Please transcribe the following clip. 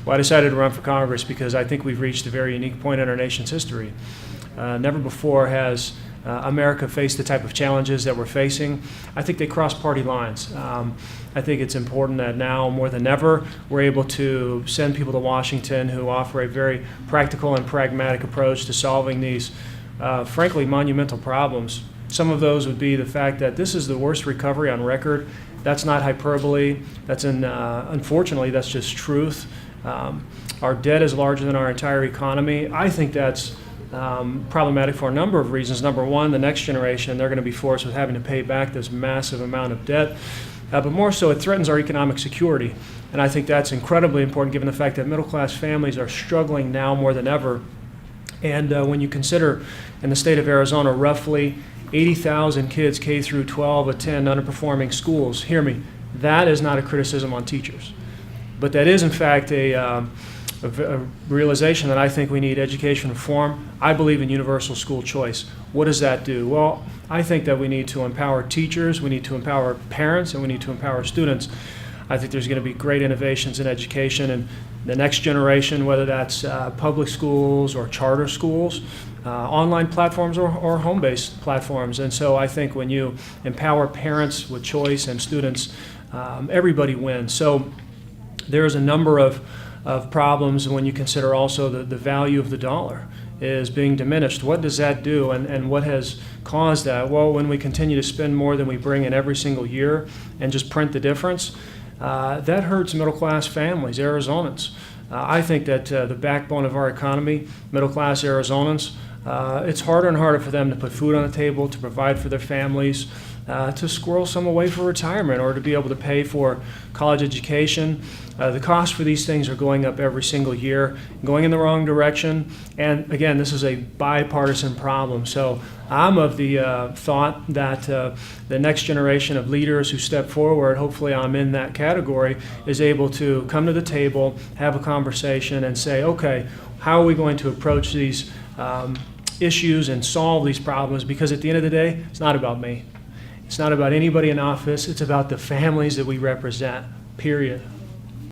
Well, I decided to run for Congress because I think we've reached a very unique point in our nation's history. Never before has America faced the type of challenges that we're facing. I think they cross party lines. I think it's important that now more than ever we're able to send people to Washington who offer a very practical and pragmatic approach to solving these frankly monumental problems. Some of those would be the fact that this is the worst recovery on record. That's not hyperbole. That's unfortunately, that's just truth. Our debt is larger than our entire economy. I think that's problematic for a number of reasons. Number one, the next generation, they're going to be forced with having to pay back this massive amount of debt. But more so, it threatens our economic security. And I think that's incredibly important given the fact that middle-class families are struggling now more than ever. And when you consider in the state of Arizona, roughly 80,000 kids K through 12 attend underperforming schools. Hear me, that is not a criticism on teachers. But that is, in fact, a realization that I think we need education reform. I believe in universal school choice. What does that do? Well, I think that we need to empower teachers, we need to empower parents, and we need to empower students. I think there's going to be great innovations in education, and the next generation, whether that's public schools or charter schools, online platforms or home-based platforms. And so I think when you empower parents with choice and students, everybody wins. So there's a number of problems when you consider also the value of the dollar is being diminished. What does that do, and what has caused that? Well, when we continue to spend more than we bring in every single year and just print the difference, that hurts middle-class families, Arizonans. I think that the backbone of our economy, middle-class Arizonans, it's harder and harder for them to put food on the table, to provide for their families, to squirrel some away for retirement or to be able to pay for college education. The costs for these things are going up every single year, going in the wrong direction. And again, this is a bipartisan problem. So I'm of the thought that the next generation of leaders who step forward, hopefully I'm in that category, is able to come to the table, have a conversation and say, okay, how are we going to approach these issues and solve these problems? Because at the end of the day, it's not about me. It's not about anybody in office. It's about the families that we represent, period.